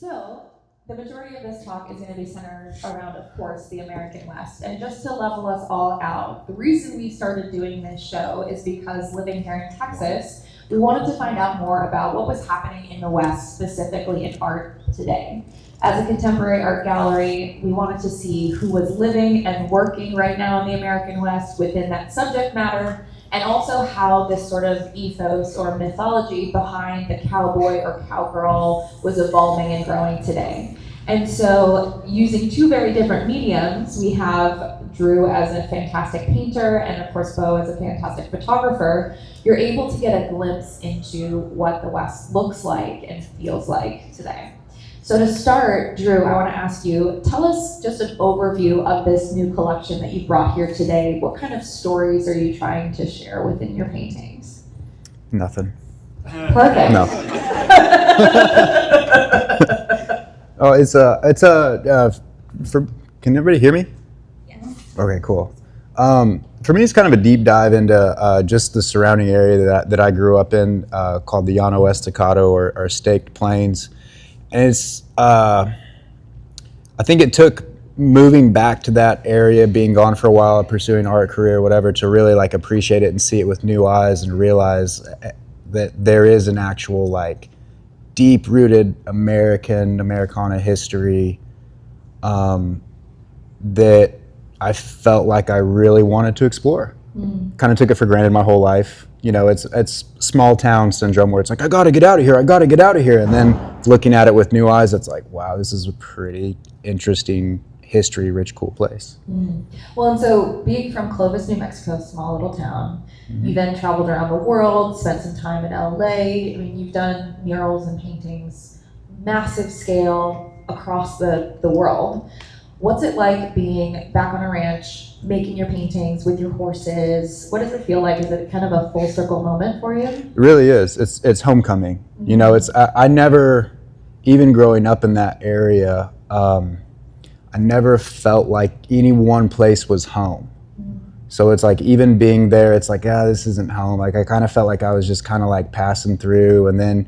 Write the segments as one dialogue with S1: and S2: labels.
S1: So, the majority of this talk is going to be centered around, of course, the American West. And just to level us all out, the reason we started doing this show is because living here in Texas, we wanted to find out more about what was happening in the West, specifically in art today. As a contemporary art gallery, we wanted to see who was living and working right now in the American West within that subject matter, and also how this sort of ethos or mythology behind the cowboy or cowgirl was evolving and growing today. And so, using two very different mediums, we have Drew as a fantastic painter and of course Beau as a fantastic photographer. You're able to get a glimpse into what the West looks like and feels like today. So to start, Drew, I want to ask you, tell us just an overview of this new collection that you brought here today. What kind of stories are you trying to share within your paintings?
S2: Nothing.
S1: Perfect.
S2: No. Oh, can everybody hear me?
S1: Yes.
S2: Okay, cool. For me, it's kind of a deep dive into just the surrounding area that I grew up in, called the Llano Estacado or Staked Plains. And it's, I think it took moving back to that area, being gone for a while, pursuing an art career, whatever, to really like appreciate it and see it with new eyes and realize that there is an actual like deep-rooted Americana history that I felt like I really wanted to explore. Kind of took it for granted my whole life. You know, it's small town syndrome where it's like, I gotta get out of here. And then looking at it with new eyes, it's like, wow, this is a pretty interesting, history-rich, cool place.
S1: Well, and so being from Clovis, New Mexico, small little town, you then traveled around the world, spent some time in LA. I mean, you've done murals and paintings, massive scale across the world. What's it like being back on a ranch, making your paintings with your horses? What does it feel like? Is it kind of a full circle moment for you?
S2: It really is. It's homecoming. You know, I never, even growing up in that area, I never felt like any one place was home. So it's like, even being there, it's like, this isn't home. Like, I kind of felt like I was just kind of like passing through, and then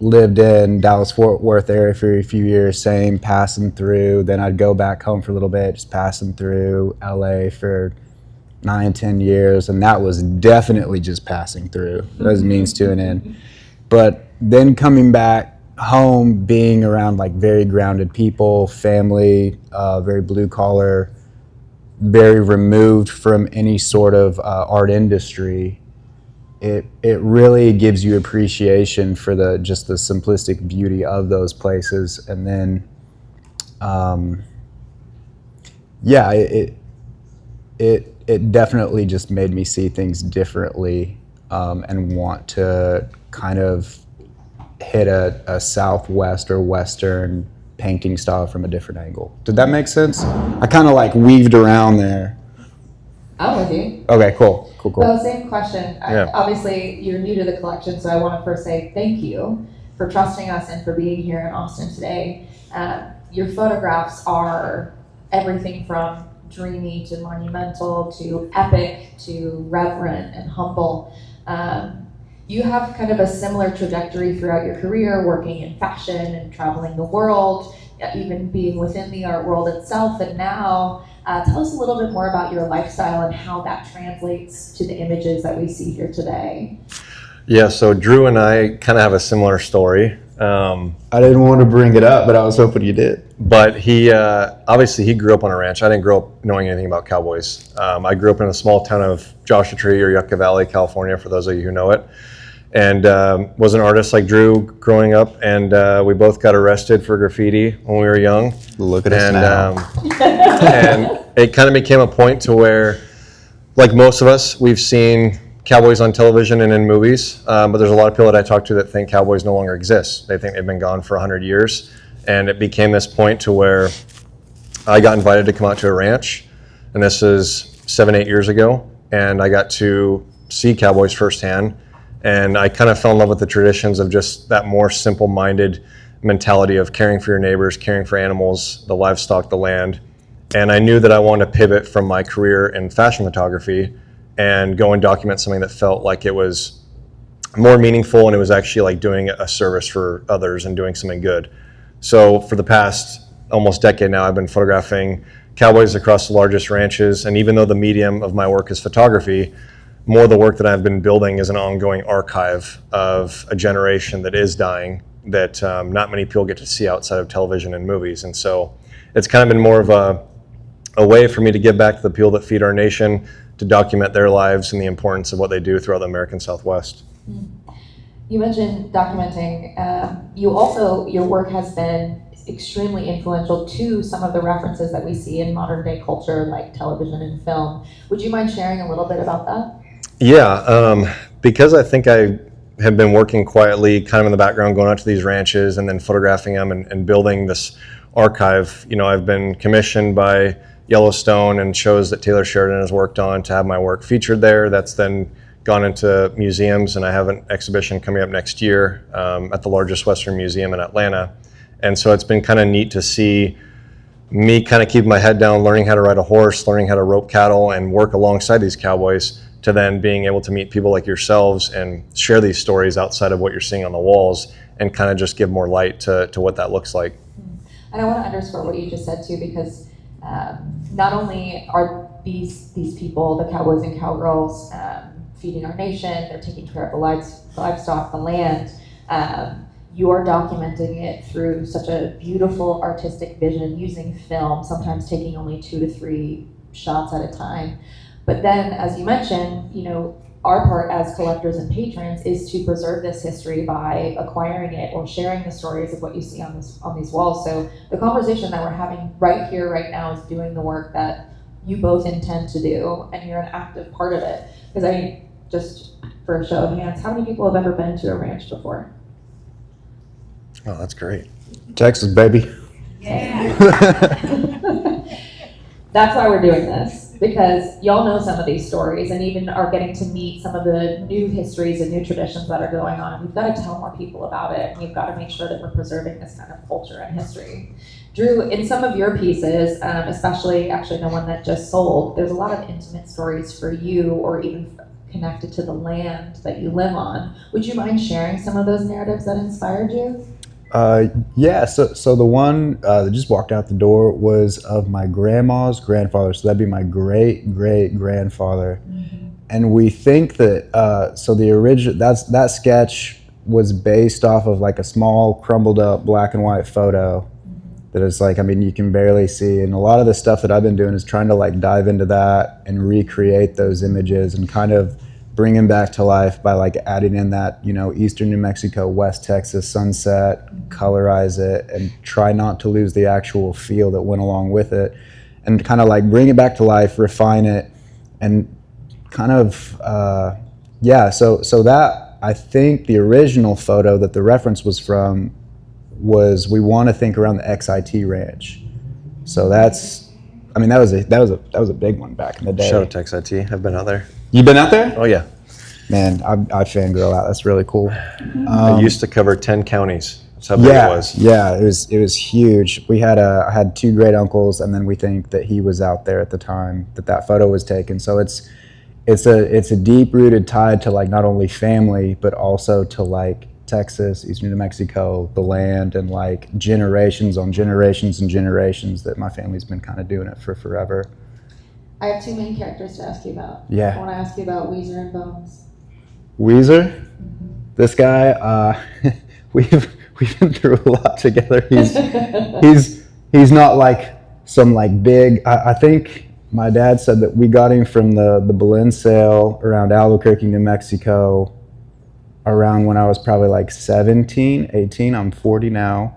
S2: lived in Dallas-Fort Worth area for a few years, same, passing through. Then I'd go back home for a little bit, just passing through LA for 9-10 years. And that was definitely just passing through. Those means to an end. But then coming back home, being around like very grounded people, family, very blue collar, very removed from any sort of art industry, it really gives you appreciation for just the simplistic beauty of those places. And then, it definitely just made me see things differently, and want to kind of hit a Southwest or Western painting style from a different angle. Did that make sense? I kind of like weaved around there.
S1: I'm with you.
S2: Okay, cool.
S1: Well, same question.
S2: Yeah.
S1: Obviously, you're new to the collection, so I want to first say thank you for trusting us and for being here in Austin today. Your photographs are everything from dreamy to monumental to epic to reverent and humble. You have kind of a similar trajectory throughout your career, working in fashion and traveling the world, even being within the art world itself, and now tell us a little bit more about your lifestyle and how that translates to the images that we see here today.
S3: Yeah, so Drew and I kind of have a similar story.
S2: I didn't want to bring it up, but I was hoping you did.
S3: But he obviously he grew up on a ranch. I didn't grow up knowing anything about cowboys. I grew up in a small town of Joshua Tree or Yucca Valley, California, for those of you who know it. And was an artist like Drew growing up, and we both got arrested for graffiti when we were young.
S2: Look at us now.
S3: And it kind of became a point to where, like most of us, we've seen cowboys on television and in movies, but there's a lot of people that I talk to that think cowboys no longer exist. They think they've been gone for 100 years. And it became this point to where I got invited to come out to a ranch, and this is 7-8 years ago, and I got to see cowboys firsthand. And I kind of fell in love with the traditions of just that more simple-minded mentality of caring for your neighbors, caring for animals, the livestock, the land. And I knew that I wanted to pivot from my career in fashion photography and go and document something that felt like it was more meaningful, and it was actually like doing a service for others and doing something good. So for the past almost decade now, I've been photographing cowboys across the largest ranches, and even though the medium of my work is photography, more of the work that I've been building is an ongoing archive of a generation that is dying that not many people get to see outside of television and movies. And so it's kind of been more of a way for me to give back to the people that feed our nation, to document their lives and the importance of what they do throughout the American Southwest.
S1: You mentioned documenting. Your work has been extremely influential to some of the references that we see in modern day culture, like television and film. Would you mind sharing a little bit about that?
S3: Yeah, because I think I have been working quietly, kind of in the background, going out to these ranches and then photographing them and building this archive. You know, I've been commissioned by Yellowstone and shows that Taylor Sheridan has worked on to have my work featured there. That's then gone into museums, and I have an exhibition coming up next year at the largest Western museum in Atlanta. And so it's been kind of neat to see me kind of keep my head down, learning how to ride a horse, learning how to rope cattle and work alongside these cowboys, to then being able to meet people like yourselves and share these stories outside of what you're seeing on the walls and kind of just give more light to what that looks like.
S1: And I want to underscore what you just said too, because not only are these people, the cowboys and cowgirls, feeding our nation, they're taking care of the livestock, the land, you're documenting it through such a beautiful artistic vision using film, sometimes taking only 2 to 3 shots at a time. But then, as you mentioned, you know, our part as collectors and patrons is to preserve this history by acquiring it or sharing the stories of what you see on these walls. So the conversation that we're having right here, right now, is doing the work that you both intend to do, and you're an active part of it. Because just for a show of hands, how many people have ever been to a ranch before?
S3: Oh, that's great.
S2: Texas, baby.
S1: Yeah. That's why we're doing this, because y'all know some of these stories and even are getting to meet some of the new histories and new traditions that are going on. We've got to tell more people about it, and we've got to make sure that we're preserving this kind of culture and history. Drew, in some of your pieces, especially actually the one that just sold, there's a lot of intimate stories for you, or even connected to the land that you live on. Would you mind sharing some of those narratives that inspired you?
S2: Yeah, so the one that just walked out the door was of my grandma's grandfather, so that'd be my great-great-grandfather. Mm-hmm. And we think that, so the original, that sketch was based off of like a small crumbled up black and white photo that is like, I mean, you can barely see. And a lot of the stuff that I've been doing is trying to like dive into that and recreate those images and kind of bring them back to life by like adding in that, you know, Eastern New Mexico, West Texas sunset, colorize it, and try not to lose the actual feel that went along with it, and kind of like bring it back to life, refine it, and kind of, so that, I think the original photo that the reference was from was We Want to Think Around the XIT Ranch. So that's, I mean, that was a big one back in the day.
S3: Shout out to XIT. I've been out there.
S2: You been out there?
S3: Oh yeah.
S2: Man, I fangirl out. That's really cool.
S3: I used to cover 10 counties. That's how big it was.
S2: Yeah, it was huge. I had 2 great uncles, and then we think that he was out there at the time that photo was taken. So it's a deep rooted tie to like not only family but also to like Texas, Eastern New Mexico, the land, and like generations on generations and generations that my family's been kind of doing it for forever.
S1: I have 2 main characters to ask you about.
S2: Yeah.
S1: I want to ask you about Weezer and Bones.
S2: Weezer? Mm-hmm. This guy, we've been through a lot together. He's not like some like big, I think my dad said that we got him from the Belen sale around Albuquerque, New Mexico, around when I was probably like 17, 18. I'm 40 now.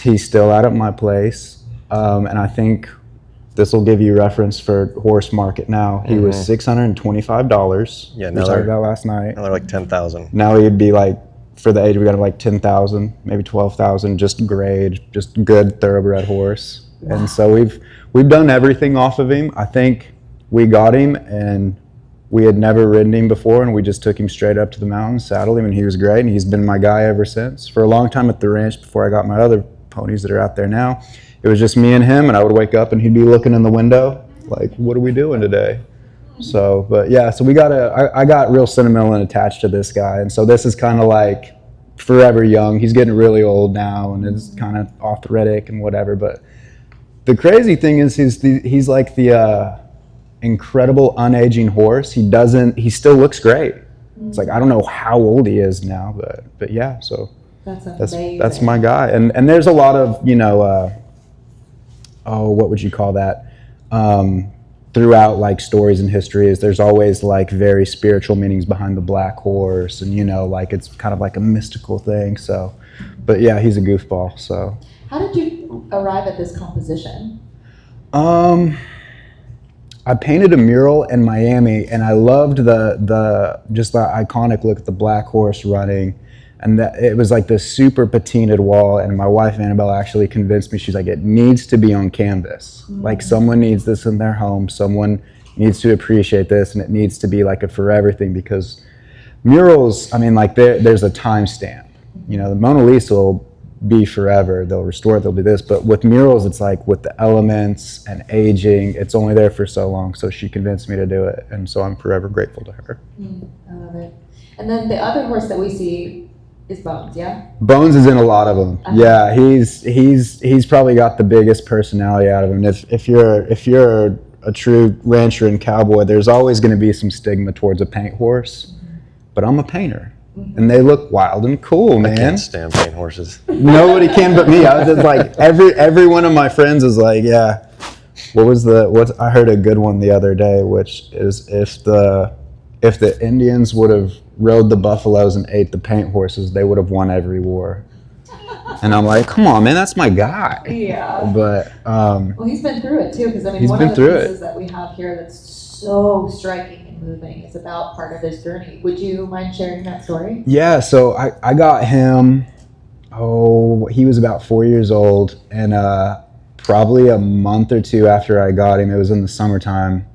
S2: He's still out at my place. And I think this will give you reference for horse market now. He was $625.
S3: Yeah,
S2: we
S3: now
S2: talked about last night.
S3: Now they're like 10,000.
S2: Now he'd be like, for the age we got him, like 10,000, maybe 12,000, just grade, just good thoroughbred horse. Wow. And so we've done everything off of him. I think we got him and we had never ridden him before, and we just took him straight up to the mountains, saddled him, and he was great, and he's been my guy ever since. For a long time at the ranch before I got my other ponies that are out there now, it was just me and him, and I would wake up and he'd be looking in the window like, what are we doing today? So, but yeah, so I got real sentimental and attached to this guy. And so this is kind of like forever young. He's getting really old now and is kind of arthritic and whatever. But the crazy thing is he's like the incredible unaging horse. He still looks great. It's like, I don't know how old he is now, but yeah, so that's my guy. And there's a lot of, what would you call that? Throughout like stories and histories, there's always like very spiritual meanings behind the black horse, and like it's kind of like a mystical thing. So, but yeah, he's a goofball. So,
S1: how did you arrive at this composition?
S2: I painted a mural in Miami, and I loved the iconic look at the black horse running, and that it was like this super patinaed wall. And my wife Annabelle actually convinced me. She's like, it needs to be on canvas. Like someone needs this in their home. Someone needs to appreciate this, and it needs to be like a forever thing, because murals, I mean, like there's a time stamp. The Mona Lisa will be forever. They'll restore it. They'll do this. But with murals, it's like with the elements and aging, it's only there for so long. So she convinced me to do it, and so I'm forever grateful to her.
S1: I love it. And then the other horse that we see is Bones, yeah?
S2: Bones is in a lot of them. Yeah, he's probably got the biggest personality out of him. If you're a true rancher and cowboy, there's always going to be some stigma towards a paint horse. But I'm a painter. And they look wild and cool, man.
S3: I can't stand paint horses.
S2: Nobody can but me. I was just like, every one of my friends is like, yeah. I heard a good one the other day, which is if the Indians would have rode the buffaloes and ate the paint horses, they would have won every war. And I'm like, come on, man, that's my guy.
S1: Yeah.
S2: But
S1: well, he's been through it too, because I mean, one of the pieces that we have here that's so striking and moving is about part of his journey. Would you mind sharing that story?
S2: Yeah, so I got him, he was about 4 years old, and probably a month or two after I got him, it was in the summertime,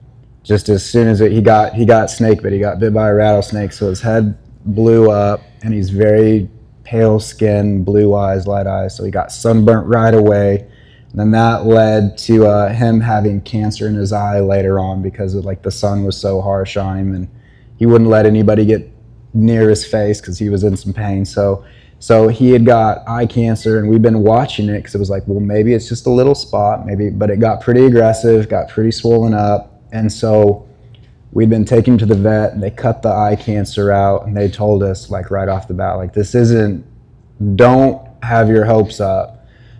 S2: just as soon as he got snake bit. He got bit by a rattlesnake, so his head blew up, and he's very pale skin, blue eyes, light eyes, so he got sunburnt right away. And then that led to him having cancer in his eye later on, because the sun was so harsh on him, and he wouldn't let anybody get near his face because he was in some pain. So he had got eye cancer, and we've been watching it because it was like, well, maybe it's just a little spot, but it got pretty aggressive, got pretty swollen up. And so we'd been taking him to the vet, and they cut the eye cancer out, and they told us right off the bat, don't have your hopes up.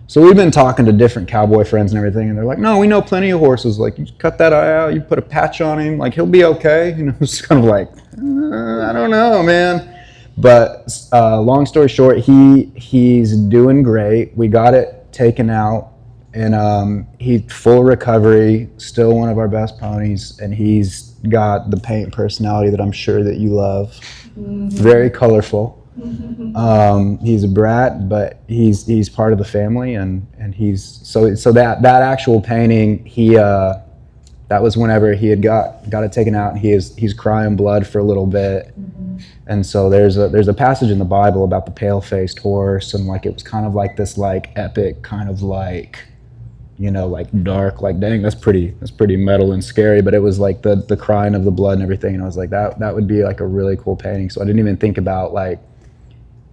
S2: So we've been talking to different cowboy friends and everything, and they're like, no, we know plenty of horses. You cut that eye out, you put a patch on him, he'll be okay. It's kind of like, I don't know, man. But long story short, he's doing great. We got it taken out, and he's full recovery, still one of our best ponies, and he's got the paint personality that I'm sure that you love. Very colorful. He's a brat, but he's part of the family, and he's so that actual painting, that was whenever he had got it taken out, and he's crying blood for a little bit. And so there's a passage in the Bible about the pale-faced horse, and it was kind of like this epic kind of dark, dang, that's pretty metal and scary, but it was the crying of the blood and everything, and I was like, that would be a really cool painting. So I didn't even think about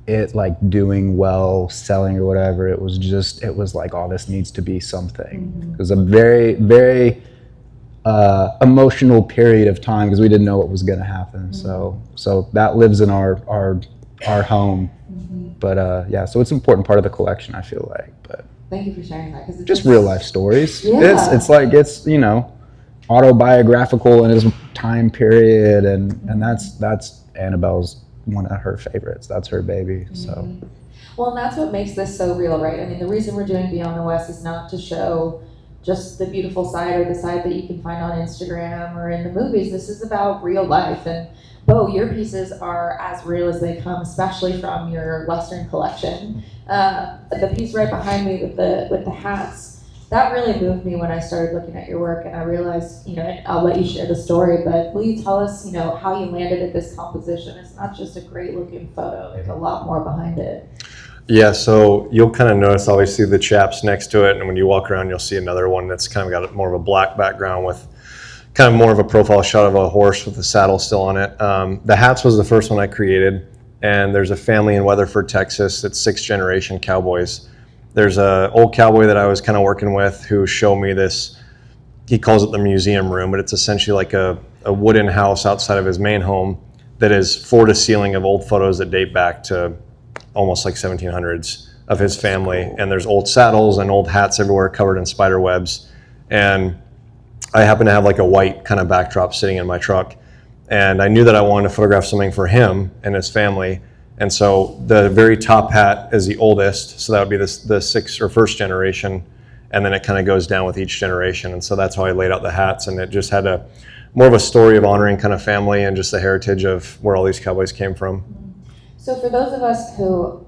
S2: it doing well, selling or whatever. It was oh, this needs to be something. It was a very, very emotional period of time because we didn't know what was going to happen. So that lives in our home. But yeah, so it's an important part of the collection, I feel like. But
S1: thank you for sharing that, because it's
S2: just real life stories.
S1: Yeah.
S2: It's autobiographical in his time period, and that's Annabelle's one of her favorites. That's her baby. So
S1: well, and that's what makes this so real, right? I mean, the reason we're doing Beyond the West is not to show just the beautiful side or the side that you can find on Instagram or in the movies. This is about real life. And Beau, your pieces are as real as they come, especially from your Western collection. The piece right behind me with the hats, that really moved me when I started looking at your work, and I realized, and I'll let you share the story, but will you tell us, how you landed at this composition? It's not just a great looking photo, there's a lot more behind it.
S3: Yeah, so you'll kind of notice, always see the chaps next to it, and when you walk around, you'll see another one that's kind of got more of a black background with kind of more of a profile shot of a horse with the saddle still on it. The hats was the first one I created, and there's a family in Weatherford, Texas that's 6th generation cowboys. There's an old cowboy that I was kind of working with who showed me this. He calls it the museum room, but it's essentially like a wooden house outside of his main home that is floor to ceiling of old photos that date back to almost like 1700s of his family. And there's old saddles and old hats everywhere covered in spider webs. And I happen to have like a white kind of backdrop sitting in my truck. And I knew that I wanted to photograph something for him and his family. And so the very top hat is the oldest. So that would be the 6th or 1st generation. And then it kind of goes down with each generation. And so that's how I laid out the hats. And it just had more of a story of honoring kind of family and just the heritage of where all these cowboys came from.
S1: So for those of us who,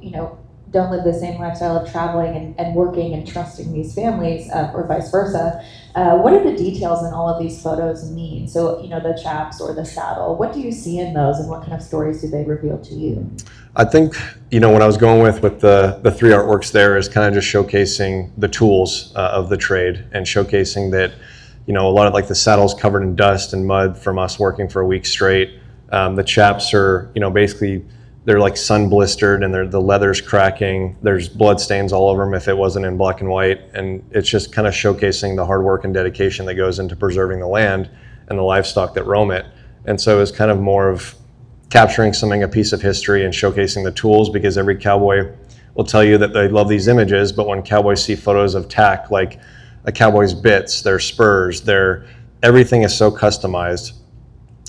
S1: don't live the same lifestyle of traveling and working and trusting these families, or vice versa, what do the details in all of these photos mean? So, the chaps or the saddle, what do you see in those and what kind of stories do they reveal to you?
S3: I think, what I was going with the 3 artworks there is kind of just showcasing the tools of the trade and showcasing that, a lot of like the saddles covered in dust and mud from us working for a week straight. The chaps are, basically they're like sun blistered and the leather's cracking. There's blood stains all over them if it wasn't in black and white. And it's just kind of showcasing the hard work and dedication that goes into preserving the land and the livestock that roam it. And so it's kind of more of capturing a piece of history and showcasing the tools, because every cowboy will tell you that they love these images, but when cowboys see photos of tack, like a cowboy's bits, their spurs, everything is so customized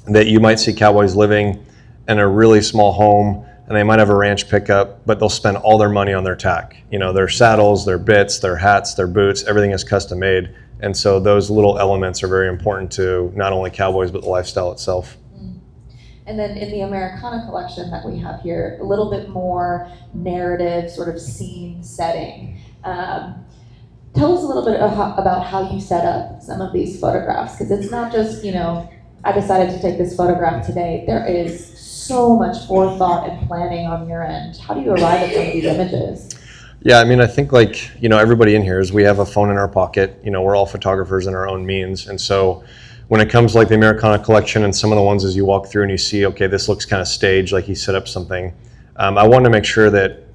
S3: that you might see cowboys living in a really small home and they might have a ranch pickup, but they'll spend all their money on their tack. Their saddles, their bits, their hats, their boots, everything is custom made. And so those little elements are very important to not only cowboys, but the lifestyle itself.
S1: And then in the Americana collection that we have here, a little bit more narrative, sort of scene setting. Tell us a little bit about how you set up some of these photographs, because it's not just, I decided to take this photograph today. There is so much forethought and planning on your end. How do you arrive at some of these images?
S3: Yeah, I think everybody in here we have a phone in our pocket. We're all photographers in our own means. And so when it comes to like the Americana collection and some of the ones as you walk through and you see, okay, this looks kind of staged, like he set up something. I wanted to make sure that,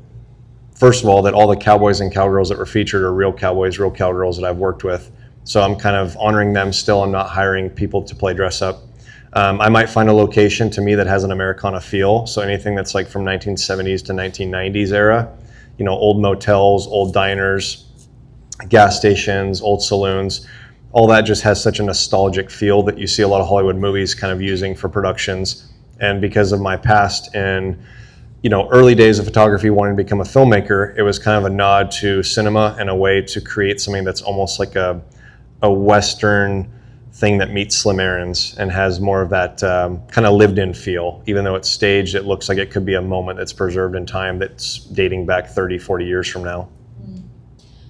S3: first of all, that all the cowboys and cowgirls that were featured are real cowboys, real cowgirls that I've worked with. So I'm kind of honoring them still. I'm not hiring people to play dress up. I might find a location to me that has an Americana feel. So anything that's like from 1970s to 1990s era, old motels, old diners, gas stations, old saloons, all that just has such a nostalgic feel that you see a lot of Hollywood movies kind of using for productions. And because of my past in, early days of photography, wanting to become a filmmaker, it was kind of a nod to cinema and a way to create something that's almost like a Western thing that meets Slim Aarons and has more of that kind of lived in feel. Even though it's staged, it looks like it could be a moment that's preserved in time that's dating back 30, 40 years from now.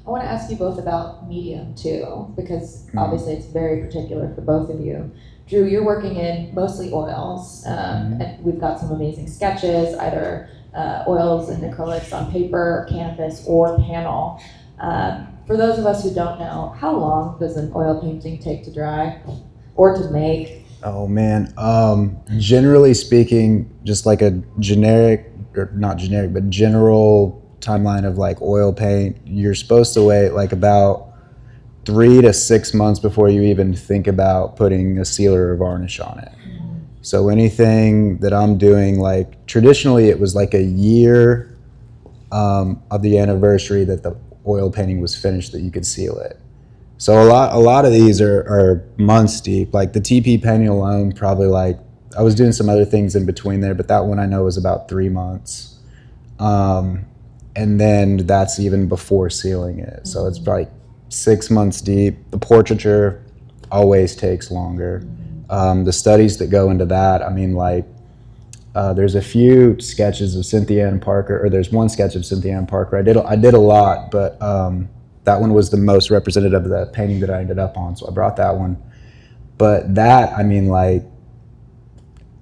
S1: I want to ask you both about medium too, because obviously it's very particular for both of you. Drew, you're working in mostly oils, and we've got some amazing sketches, either oils and acrylics on paper, canvas, or panel. For those of us who don't know, how long does an oil painting take to dry or to make?
S2: Oh man, generally speaking, just like a generic, or not generic, but general timeline of like oil paint, you're supposed to wait like about 3 to 6 months before you even think about putting a sealer or varnish on it. So anything that I'm doing, like traditionally it was like a year of the anniversary that the oil painting was finished that you could seal it. So a lot of these are months deep. Like the TP painting alone, probably like, I was doing some other things in between there, but that one I know was about 3 months. And then that's even before sealing it. So it's like 6 months deep. The portraiture always takes longer. The studies that go into that, there's a few sketches of Cynthia Ann Parker, or there's one sketch of Cynthia Ann Parker. I did a lot, but that one was the most representative of the painting that I ended up on, so I brought that one. But that,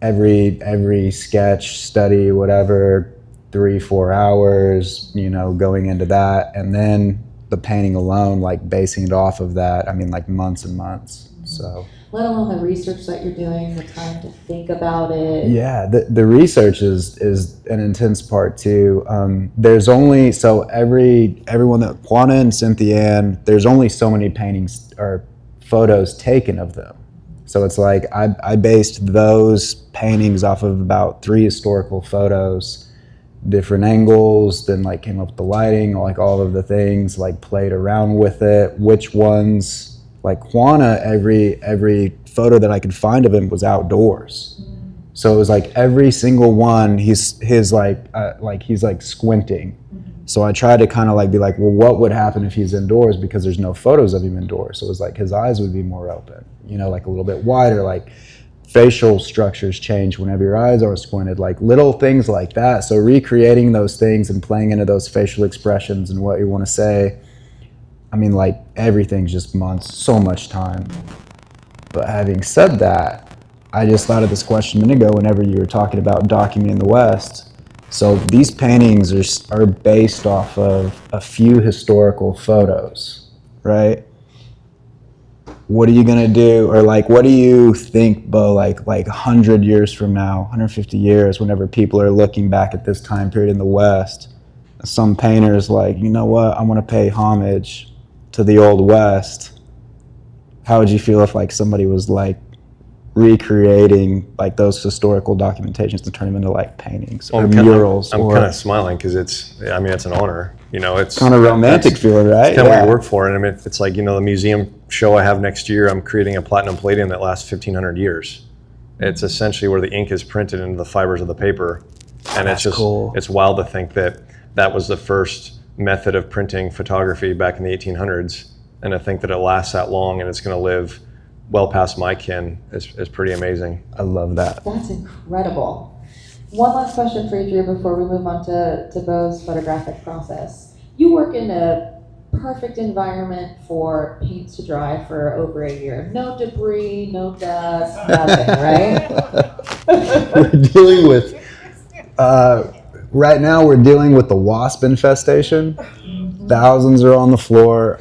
S2: every sketch, study, whatever, 3-4 hours, going into that, and then the painting alone, like basing it off of that, like months and months. So
S1: let alone the research that you're doing, the time to think about it.
S2: Yeah, the research is an intense part too. There's only everyone that Juana and Cynthia Ann, there's only so many paintings or photos taken of them. So it's like I based those paintings off of about 3 historical photos, different angles, then like came up with the lighting, like all of the things, like played around with it, which ones, like Juana, every photo that I could find of him was outdoors. So it was like every single one, he's like squinting. So I tried to kind of like be like, well, what would happen if he's indoors, because there's no photos of him indoors. So it was like his eyes would be more open, like a little bit wider, like facial structures change whenever your eyes are squinted, like little things like that. So recreating those things and playing into those facial expressions and what you want to say, I mean, like everything's just months, so much time. But having said that, I just thought of this question a minute ago whenever you were talking about documenting the West. So these paintings are based off of a few historical photos, right? What are you gonna do, or like, what do you think, Beau, like 100 years from now, 150 years, whenever people are looking back at this time period in the West, some painters like, you know what, I wanna pay homage to the Old West. How would you feel if like somebody was like recreating like those historical documentations to turn them into like paintings or murals?
S3: I'm kind of smiling because it's an honor. It's
S2: kind of romantic feeling, right?
S3: It's kind of what you work for. And I mean, it's like, the museum show I have next year, I'm creating a platinum palladium that lasts 1,500 years. It's essentially where the ink is printed into the fibers of the paper. And
S2: That's
S3: it's just
S2: cool.
S3: It's wild to think that was the first method of printing photography back in the 1800s. And to think that it lasts that long and it's going to live well past my kin is pretty amazing.
S2: I love that.
S1: That's incredible. One last question for you, Drew, before we move on to Beau's photographic process. You work in a perfect environment for paints to dry for over a year. No debris, no dust, nothing, right?
S2: We're dealing with, right now we're dealing with the wasp infestation. Thousands are on the floor.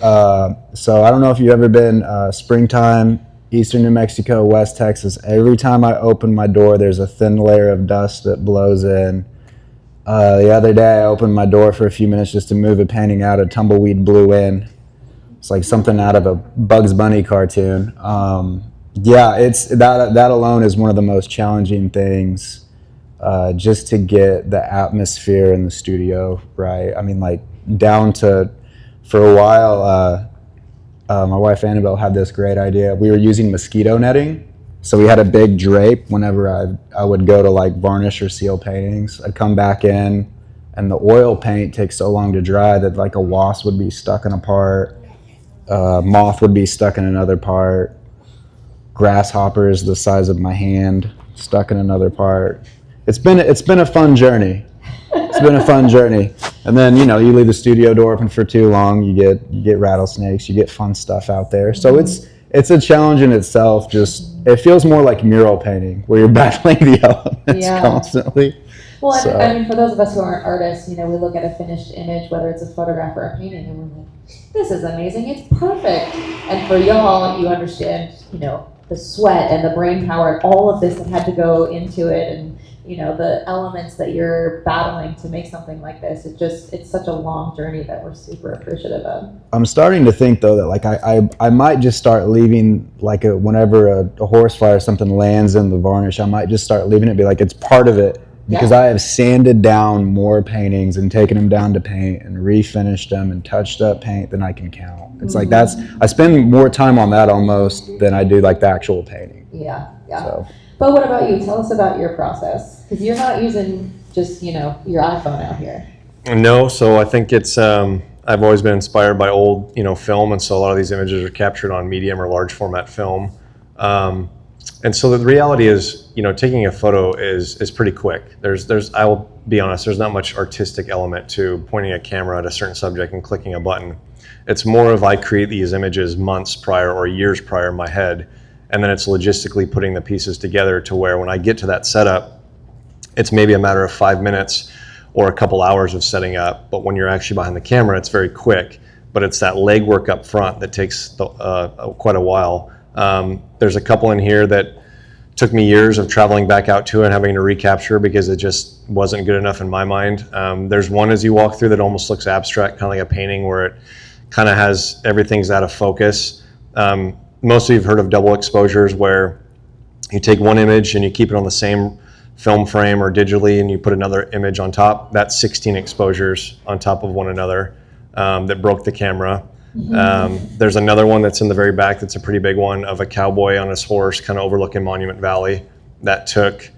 S2: So I don't know if you've ever been springtime, eastern New Mexico, West Texas. Every time I open my door, there's a thin layer of dust that blows in. The other day, I opened my door for a few minutes just to move a painting out. A tumbleweed blew in. It's like something out of a Bugs Bunny cartoon. It's that alone is one of the most challenging things, just to get the atmosphere in the studio right. I mean, like down to, for a while, my wife Annabelle had this great idea. We were using mosquito netting. So we had a big drape whenever I would go to like varnish or seal paintings. I'd come back in and the oil paint takes so long to dry that like a wasp would be stuck in a part, moth would be stuck in another part, grasshoppers the size of my hand stuck in another part. It's been a fun journey. It's been a fun journey. And then, you leave the studio door open for too long, you get rattlesnakes, you get fun stuff out there. So it's a challenge in itself. Just, it feels more like mural painting where you're battling the elements constantly.
S1: Well, so. I mean, for those of us who aren't artists, we look at a finished image, whether it's a photograph or a painting, and we're like, this is amazing, it's perfect. And for y'all, you understand, the sweat and the brain power and all of this that had to go into it, and the elements that you're battling to make something like this. It's such a long journey that we're super appreciative of. I'm
S2: starting to think though that like I might just start leaving, like whenever a horse fly or something lands in the varnish, I might just start leaving it, be like, it's part of it. Because I have sanded down more paintings and taken them down to paint and refinished them and touched up paint than I can count. It's like I spend more time on that almost than I do like the actual painting.
S1: Yeah.
S2: So.
S1: But what about you? Tell us about your process, because you're not using just your iPhone out here.
S3: No, so I think it's I've always been inspired by old film, and so a lot of these images are captured on medium or large format film. And so the reality is, taking a photo is pretty quick. I will be honest, there's not much artistic element to pointing a camera at a certain subject and clicking a button. It's more of I create these images months prior or years prior in my head, and then it's logistically putting the pieces together to where when I get to that setup, it's maybe a matter of 5 minutes or a couple hours of setting up. But when you're actually behind the camera, it's very quick. But it's that legwork up front that takes quite a while. There's a couple in here that took me years of traveling back out to and having to recapture because it just wasn't good enough in my mind. There's one as you walk through that almost looks abstract, kind of like a painting where it kind of has everything's out of focus. Most of you have heard of double exposures, where you take one image and you keep it on the same film frame or digitally and you put another image on top. That's 16 exposures on top of one another that broke the camera. There's another one that's in the very back that's a pretty big one of a cowboy on his horse kind of overlooking Monument Valley. That took,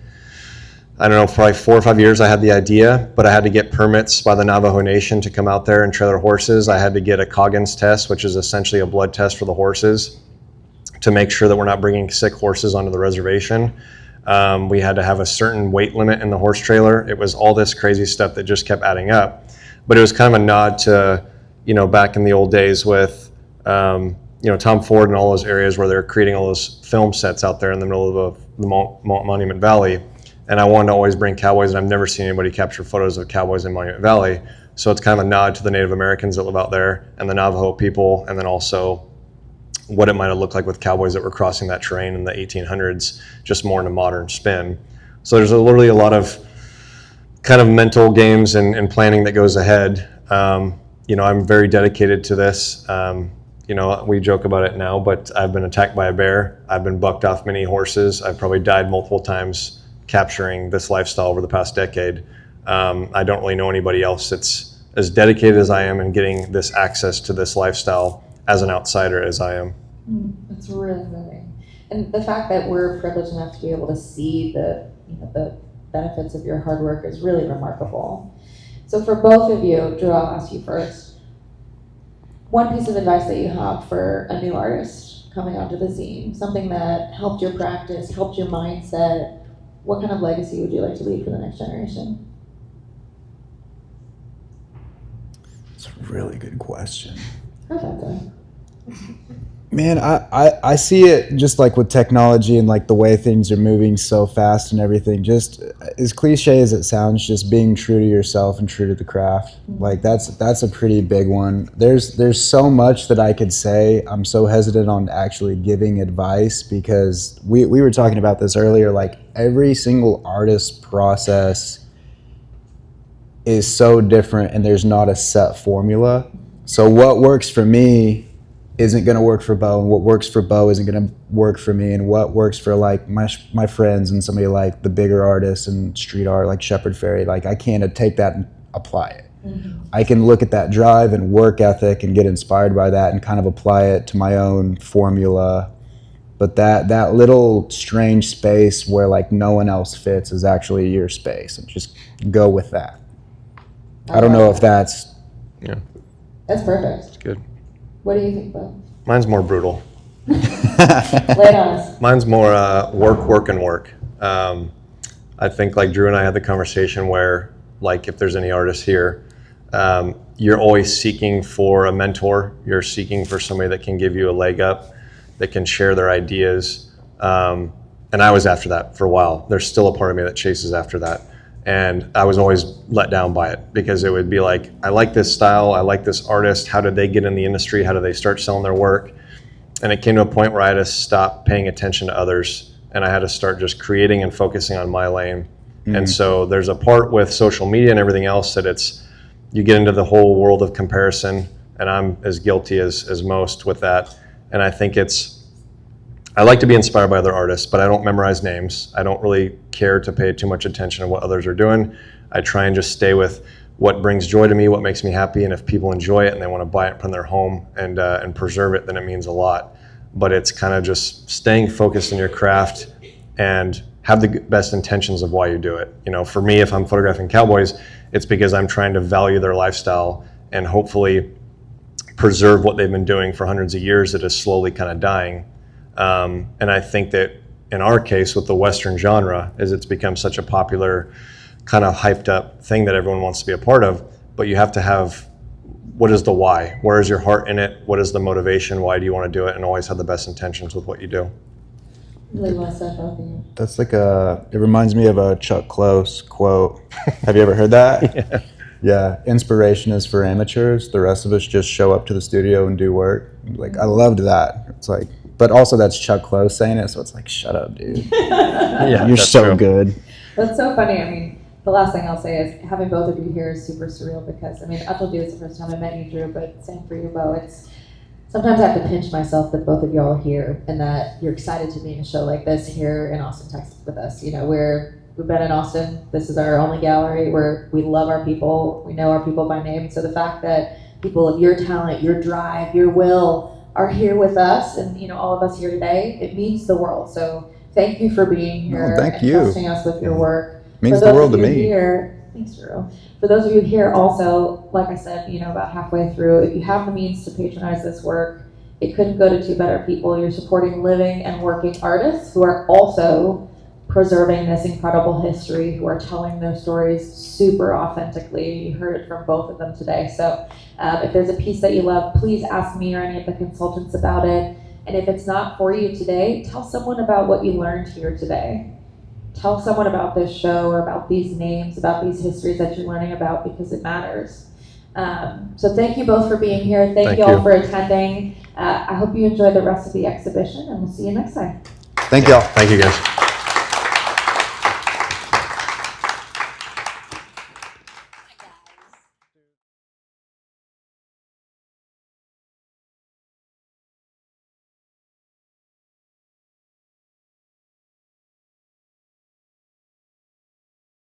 S3: I don't know, probably 4 or 5 years. I had the idea, but I had to get permits by the Navajo Nation to come out there and trail their horses. I had to get a Coggins test, which is essentially a blood test for the horses, to make sure that we're not bringing sick horses onto the reservation. We had to have a certain weight limit in the horse trailer. It was all this crazy stuff that just kept adding up. But it was kind of a nod to, back in the old days with, Tom Ford and all those areas where they're creating all those film sets out there in the middle of the Monument Valley. And I wanted to always bring cowboys, and I've never seen anybody capture photos of cowboys in Monument Valley. So it's kind of a nod to the Native Americans that live out there and the Navajo people, and then also what it might have looked like with cowboys that were crossing that terrain in the 1800s, just more in a modern spin. So there's literally a lot of kind of mental games and planning that goes ahead. I'm very dedicated to this. We joke about it now, but I've been attacked by a bear. I've been bucked off many horses. I've probably died multiple times capturing this lifestyle over the past decade. I don't really know anybody else that's as dedicated as I am in getting this access to this lifestyle as an outsider as I am.
S1: It's really moving. And the fact that we're privileged enough to be able to see the benefits of your hard work is really remarkable. So for both of you, Drew, I'll ask you first. One piece of advice that you have for a new artist coming onto the scene, something that helped your practice, helped your mindset, what kind of legacy would you like to leave for the next generation?
S2: It's a really good question.
S1: Perfect.
S2: Man, I see it just like with technology and like the way things are moving so fast and everything, just as cliche as it sounds, just being true to yourself and true to the craft. Like that's a pretty big one. There's so much that I could say. I'm so hesitant on actually giving advice because we were talking about this earlier, like every single artist process is so different and there's not a set formula. So what works for me isn't going to work for Beau, and what works for Beau isn't going to work for me, and what works for like my friends and somebody like the bigger artists and street art like Shepherd Ferry, like I can't take that and apply it. I can look at that drive and work ethic and get inspired by that and kind of apply it to my own formula. But that little strange space where like no one else fits is actually your space, and just go with that. I don't know if that's...
S3: Yeah.
S1: That's perfect.
S3: It's good.
S1: What do you think, Beau?
S3: Mine's more brutal.
S1: Lay it on us.
S3: Mine's more work, and work. I think like Drew and I had the conversation where, like, if there's any artists here, you're always seeking for a mentor. You're seeking for somebody that can give you a leg up, that can share their ideas. And I was after that for a while. There's still a part of me that chases after that. And I was always let down by it because it would be like, I like this style, I like this artist, how did they get in the industry, how did they start selling their work? And it came to a point where I had to stop paying attention to others and I had to start just creating and focusing on my lane. And so there's a part with social media and everything else that you get into the whole world of comparison, and I'm as guilty as most with that. And I think I like to be inspired by other artists, but I don't memorize names. I don't really care to pay too much attention to what others are doing. I try and just stay with what brings joy to me, what makes me happy, and if people enjoy it and they want to buy it from their home and preserve it, then it means a lot. But it's kind of just staying focused in your craft and have the best intentions of why you do it. For me, if I'm photographing cowboys, it's because I'm trying to value their lifestyle and hopefully preserve what they've been doing for hundreds of years that is slowly kind of dying. And I think that in our case with the Western genre is it's become such a popular kind of hyped up thing that everyone wants to be a part of, but you have to have, what is the why? Where is your heart in it? What is the motivation? Why do you want to do it? And always have the best intentions with what you do.
S1: Really well said, both of you.
S2: That's like it reminds me of a Chuck Close quote. Have you ever heard that? Yeah. Inspiration is for amateurs. The rest of us just show up to the studio and do work. Like, I loved that. It's like, but also that's Chuck Close saying it, so it's like, shut up, dude.
S3: Yeah,
S2: You're
S3: that's
S2: so
S3: true.
S2: good.
S1: That's so funny. I mean, the last thing I'll say is having both of you here is super surreal because, I mean, I told you it's the first time I met you, Drew, but same for you, Beau. It's sometimes I have to pinch myself that both of y'all are here and that you're excited to be in a show like this here in Austin, Texas with us. You know, we've been in Austin. This is our only gallery where we love our people. We know our people by name. So the fact that people of your talent, your drive, your will are here with us and, you know, all of us here today, it means the world. So thank you for being here
S2: thank
S1: and
S2: you.
S1: trusting us with your work.
S2: Means
S1: For
S2: the
S1: those
S2: world
S1: of
S2: to
S1: you
S2: me.
S1: Here, thanks, Drew. For those of you here also, like I said, you know, about halfway through, if you have the means to patronize this work, it couldn't go to two better people. You're supporting living and working artists who are also preserving this incredible history, who are telling their stories super authentically. You heard it from both of them today. So if there's a piece that you love, please ask me or any of the consultants about it. And if it's not for you today, tell someone about what you learned here today. Tell someone about this show or about these names, about these histories that you're learning about because it matters. So thank you both for being here. Thank you all for attending. I hope you enjoy the rest of the exhibition and we'll see you next time.
S2: Thank y'all.
S3: Thank you, guys.